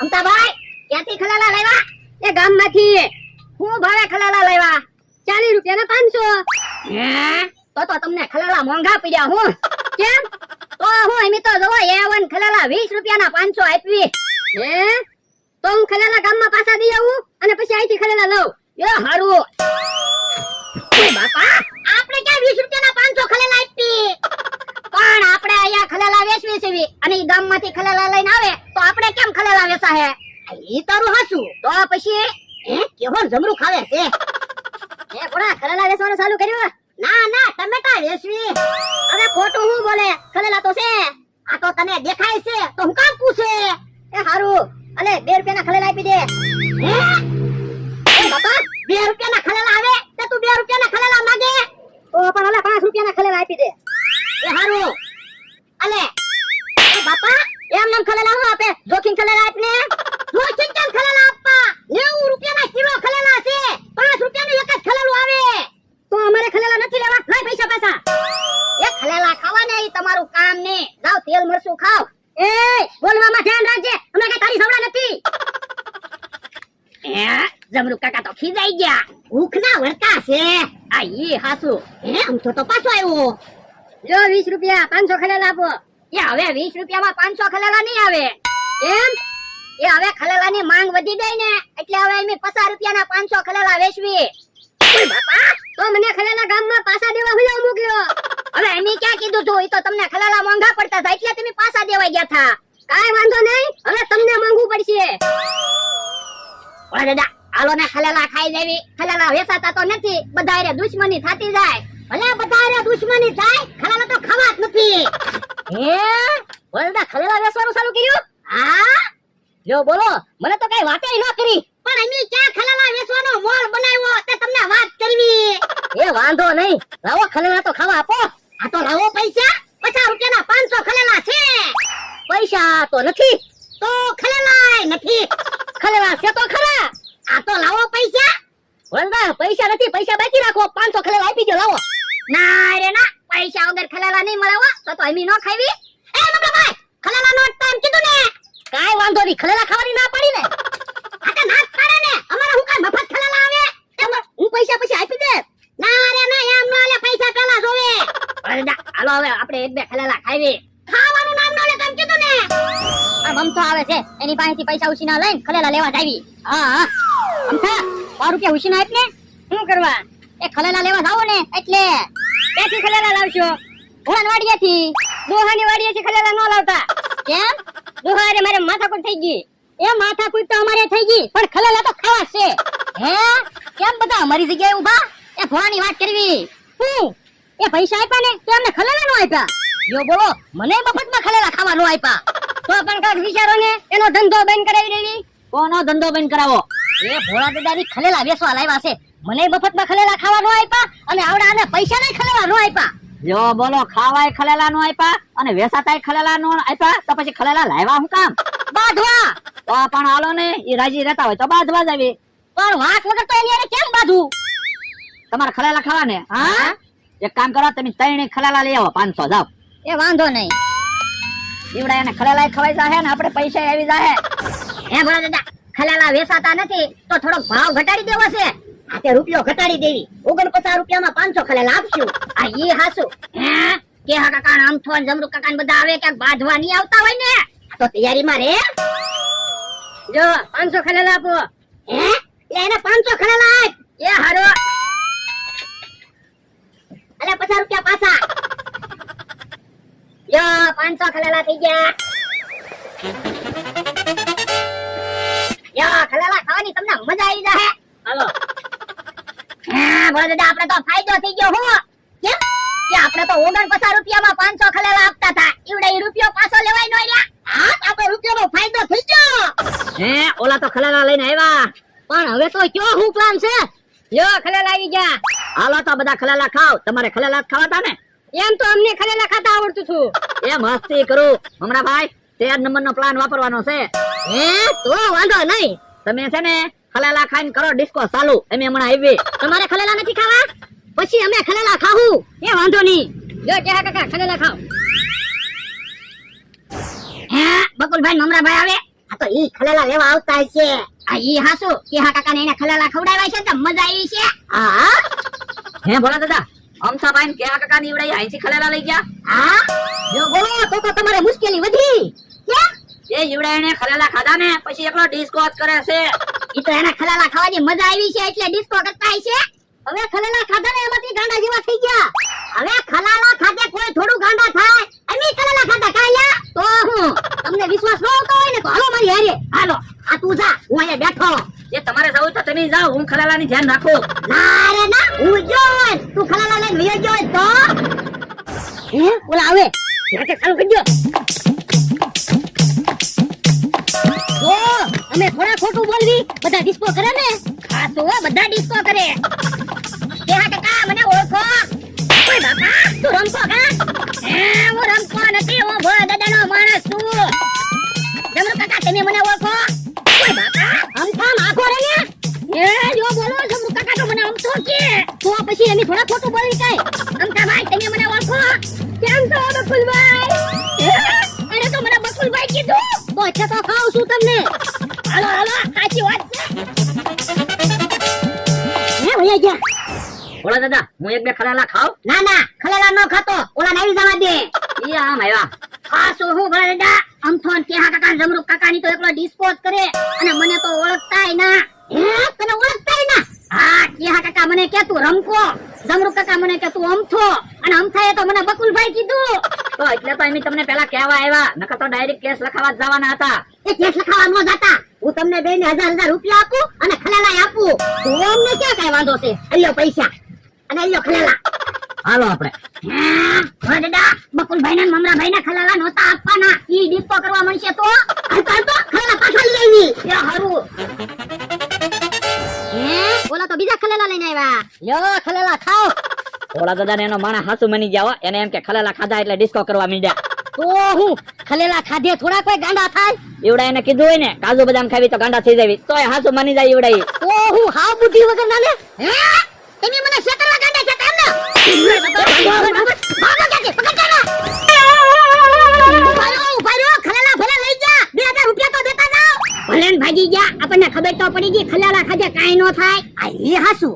અમતાભાઈ ક્યાંથી ખલેલા લાવ્યા? એ ગામમાંથી. હું ભાવે ખલેલા લાવ્યા? 40 રૂપિયાના 500. હે તો તમને ખલેલા મોંઘા પડ્યા. હું કેમ? તો હું એમ તો જોવો A1 ખલેલા 20 રૂપિયાના 500 આપવી. હે તો હું ખલેલા ગામમાં પાછા દઈ આવું અને પછી અહીંથી ખલેલા લઉં. એ હારું. એ બાપા આપણે ક્યાં 20 રૂપિયાના 500 ખલેલા આપી? પણ આપણે અહીંયા ખલેલા વેચવી છે અને ઈ ગામમાંથી ખલેલા લઈને આવે તો આપણે કેમ ખલેલા વેચા હે? ઈ તારું હાસું. તો પછી કેવો જમરૂ ખાવે છે? એ કોના ખલેલા વેચવાનું ચાલુ કર્યું? ના ના ટમેટા વેચવી. અરે ખોટું હું બોલે? ખલેલા તો છે. આ તો તને દેખાય છે તો હું કામ પૂછે? એ હારું અલે 2 રૂપિયાના ખલેલા આપી દે. હે એ બાપા 2 રૂપિયાના ખલેલા આવે તો તું 2 રૂપિયાના ખલેલા માંગે? તો પણ અલે 5 રૂપિયાના ખલેલા આપી દે. એ હારું અલે એ બાપા એમ નામ ખલેલા હું આપે? જોખીન ખલેલા આપને. જોખીન કેમ ખલેલા આપવા? 90 રૂપિયાના કિલો ખલેલા છે. 5 રૂપિયાનું એક જ ખલેલું આવે. તો અમારે ખલેલા નથી લેવા. લાય પૈસા પાછા. એ ખલેલા ખાવાને ઈ તમારું કામ ને. જાવ તેલ મરચું ખાવ. એ બોલવામાં ધ્યાન રાખજે. અમે કઈ તારી સવડા નથી. એ જમરૂ કાકા તો ખીજાઈ ગયા. ભૂખના વરકા છે. આ ઈ હાસુ. આમ તો પાછો આવ્યો. જો 20 રૂપિયા 500 ખલેલા આપો. એ હવે 20 રૂપિયામાં 500 ખલેલા નહીં આવે. કેમ? એ હવે ખલેલાની માંગ વધી ગઈ ને એટલે હવે અમે 50 રૂપિયાના 500 ખલેલા વેચવી. ઓય બાપા તો મને ખલેલા ગામમાં પાછા દેવા હુયો મોકલ્યો. હવે એમી ક્યાં કીધું તું? ઈ તો તમને ખલેલા મોંઘા પડતા હતા એટલે તમે પાછા દેવા ગયા હતા. કાઈ વાંધો નહીં, હવે તમને મોંઘું પડશે. ઓય દાદા આલો ને ખલેલા ખાઈ દેવી. ખલેલા વેચાતા તો નથી, બધાયરે દુશ્મની થાતી જાય. ભલે બધાયરે દુશ્મની થાય, ખલેલા તો ખાવા જ નથી. હે ઓય દાદા ખલેલા વેચવાનું ચાલુ કર્યું? હા જો બોલો, મને તો કઈ વાતે ન કરી. પણ એમી ક્યાં ખલેલા વેચવાનો મોલ બનાવ્યો તે તમને વાત કરવી. એ વાંધો નહીં, લાવો ખલેલા તો ખાવા આપો. આ તો લાવો પૈસા. 50 રૂપિયાના 500 ખલેલા છે. પૈસા તો નથી. તો ખલેલાય નથી. ખલેલા છે તો ખરા. આ તો લાવો પૈસા. વંદા પૈસા નથી, પૈસા બાકી રાખો. 500 ખલેલા આપી દો, લાવો. ના રે ના, પૈસા વગર ખલેલા નહીં મળે. તો એમી નો ખાવી. એ મગભાઈ ખલેલા નો ટાઈમ કીધું ને. કાઈ વાંધો નહીં, ખલેલા ખાવાની ના પાડી ને. આ તો ના પાડે ને. અમારે હું કાઈ મફત ખલેલા આવે? હું પૈસા પછી આપી દે. ના રે ના, એમ ન લે, પૈસા પેલા જોવે. અરે હાલો હવે આપણે 1-2 ખલેલા ખાવી. ખાવાનું નામ ન લે તેમ કીધું ને. આ મમતો આવે છે એની પાસેથી પૈસા ઉછીના લઈને ખલેલા લેવા જાવી. હા હા મમતા 5 રૂપિયા ઉછીના આપ ને. શું કરવા? એ ખલેલા લેવા જાવો ને એટલે. ક્યાંથી ખલેલા લાવશો? ભોળાનવાડિયાથી. દોહાની વાડિયાથી ખલેલા ન લાવતા. કેમ? દોહારે મારે માથાકૂટ થઈ ગઈ. એ માથાકૂટ તો અમારે થઈ ગઈ, પણ ખલેલા તો ખાવા છે. હે કેમ બધા અમારી જગ્યાએ ઊભા? એ ભોળાની વાત કરવી. હું એ પૈસા આપ્યા ને તો અમને ખલેલા નો આપ્યા. યો બોલો, મને મફતમાં ખલેલા ખાવા નો આપ્યા. તો પણ કાક વિચારો ને, એનો ધંધો બંધ કરાવી દેવી. કોનો ધંધો બંધ કરાવો? એ ભોળા દાદાની ખલેલા વેચવા લાવ્યા છે. મને મફતમાં ખલેલા ખાવા નો આપ્યા અને આવડાને પૈસા ને ખલેલા નો આપ્યા. જો બોલો, ખાવાય ખલેલા નો આપ્યા અને વેચાતાય ખલેલા નો આપ્યા, તો પછી ખલેલા લાવ્યા હું કામ? બાંધવા. તો પણ હાલો ને, એ રાજી રહેતા હોય તો બાંધવા જ આવી. પણ વાત વગર તો એની કેમ બાંધવું? તમારે ખલેલા ખાવા ને? હા એક કામ કરો, તમે 3 ખલેલા લઈ આવો 500. જાવ. એ વાંધો નહીં, ઈવડા એને ખલેલા ખવાઈ જાહે ને આપણે પૈસા આવી જાહે. હે ભોળા દાદા ખલેલા વેચાતા નથી તો થોડો ભાવ ઘટાડી દેવો છે. આ તે રૂપિયો ઘટાડી દેવી. 49 રૂપિયામાં 500 ખલેલા આપશું. આ ઈ હાસુ. હે કે હા કાકા આમ થોન જમરૂ કાકા બધા આવે કે બાંધવા નહીં આવતા હોય ને, તો તૈયારીમાં રે. જો 500 ખલેલા આપો. હે એને 500 ખલેલા આપ. એ હારો અલે 50 રૂપિયા પાછા. યો 500 ખલેલા થઈ ગયા. યો ખલેલા ખાવાની તમને મજા આવી જાહે. હાલો. હા બોલ દાદા આપણે તો ફાયદો થઈ ગયો. હું કેમ કે આપણે તો 49 રૂપિયામાં 500 ખલેલા આપતા હતા. ઈવડા ઈ રૂપિયો પાછો લેવાય નો રહ્યા. હા આપણે રૂપિયાનો ફાયદો થઈ ગયો. હે ઓલા તો ખલેલા લઈને આવ્યા. પણ હવે તો કયો હું પ્લાન છે? યો ખલેલા આવી ગયા. હાલો તો બધા ખલેલા ખાવ. તમારે ખલેલા ખાવાતા ને? એમ તો અમને ખલેલા ખાતા આવડતું છું. એ મસ્તી કરું હમણાં ભાઈ. 13 નંબરનો પ્લાન વાપરવાનો છે. હે તો વાંધો નહીં. તમે છે ને ખલેલા ખાઈને કરો ડિસ્કો ચાલુ. અમે હમણાં આવી. તમારે ખલેલા નથી ખાવા? પછી અમે ખલેલા ખાવું. એ વાંધો નહીં. જો કેહા કાકા ખલેલા ખાવ. હે બકુલભાઈ મમરાભાઈ આવે. આ તો ઈ ખલેલા લેવા આવતા છે. આ ઈ હાસુ કેહા કાકાને એને ખલેલા ખવડાવ્યા છે તો મજા આવી છે. હા હે ભોળા દાદા અમથાભાઈ કે કાકા ની ઈવડાઈ અહીંથી ખલેલા લઈ ગયા. હા જો બોલો તો તમારે મુશ્કેલી વધી. કેમ? એ ઈવડા એને ખલેલા ખાધા ને પછી એકલો ડિસ્કો જ કરે છે. ઈ તો એના ખલેલા ખાવાની મજા આવી છે એટલે ડિસ્કો કરતા છે. હવે ખલેલા ખાધા ને એમાંથી ગાંડા જેવા થઈ ગયા. હવે ખલાલા ખાધે કોઈ થોડું ગાંડા થાય. અમે ખલેલા ખાધા કાયા તો હું તમને વિશ્વાસ ન આવતો હોય ને તો હાલો મારી હારે. હાલો આ તું જા હું અહીંયા બેઠો. એ તમારે જવું તો તમે જાઓ હું ખલેલા ની ધ્યાન રાખું. ના રે ના હું જોઈ તું ખલાલા લઈને વયો જોઈ તો હે ઓલા આવે રાતે ચાલુ કરી દો. જો અમે થોડા ખોટું બોલવી બધા ડિસ્કો કરે ને. હા તો બધા ડિસ્કો કરે. કેહા કાકા મને ઓળખો. ઓય બાપા તું રમકો કા? હું રમકો નથી હું ભોળા દાદાનો માણસ છું. જમરૂ કાકા તમે મને ઓળખો. ઓય બાપા અમથા માખો રે ને. જો બોલો જમરૂ કાકા તો મને અમથો કે. તો પછી અમે થોડા ખોટું બોલવી કાઈ. અમથા ભાઈ તમે મને ઓળખો. કેમ છો બકુલભાઈ? અરે તો મને બકુલભાઈ કીધું તો એટલે તો ખાવ છું તમને. હાલો હાલો સાચી વાત છે. હે ભૈયા ગયા. ભોળા દાદા હું એક બે ખલેલા ખાવ. ના ના ખલેલા નો ખાતો ઓલા નાવી જવા દે. ઈ આમ આવ્યા. હા શું હું ભોળા દાદા અમથો ને કેહા કાકા જમરૂ કાકા ની તો એકલો ડિસ્કો જ કરે અને મને તો ઓળખતાય ના. હે તને ઓળખતાય ના? હા કેહા કાકા મને કે તું રમકો. જમરૂ કાકા મને કે તું અમથો અને અમથાએ તો મને બકુલભાઈ કીધું. તો એટલે તો અમે તમને પેલા કહેવા આવ્યા નકર તો ડાયરેક્ટ કેસ લખાવા જ જવાના હતા. એ કેસ લખાવા ન જાતા. હું તમને બેને 1000 રૂપિયા આપું અને ખલેલા આપું. તો અમને ક્યાં કઈ વાંધો છે? અલ્યો પૈસા અને અલ્યો ખલેલા. હાલો આપણે. ભોળા દાદા બકુલભાઈ ને મમરાભાઈ ને ખલેલા નહોતા આપવાના. ઈ ડિસ્કો કરવા મળશે તો હાલ તો ખલેલા પાછા લઈ આવી. એ હારું. ઓલા તો બીજા ખલેલા લઈને આવ્યા. લ્યો ખલેલા ખાઓ. ભોળા દાદા ને એનો માણસ હાસુ મની ગયા હો. એને એમ કે ખલેલા ખાધા એટલે ડિસ્કો કરવા માંડ્યા. તો હું ખલેલા ખાધે થોડા કોઈ ગાંડા થાય? ઈવડા એને કીધું હોય ને કાજુ બદામ ખાવી તો ગાંડા થઈ જાવી તોય હાસુ મની જાય ઈવડા ઈ. તો હું હાવ બુદ્ધિ વગર ના ને. હે તમે મને શેતરવા ગાંડા છે તેમ ને. ભાગો ક્યાંથી પકડ જાના. ઉભા રહ્યો ખલેલા ભલે લઈ જા 2000 રૂપિયા તો દેતા જાઓ. ભલે ને ભાગી ગયા આપણને ખબર તો પડી ગઈ ખલેલા ખાધે કાઈ નો થાય. આ એ હાસુ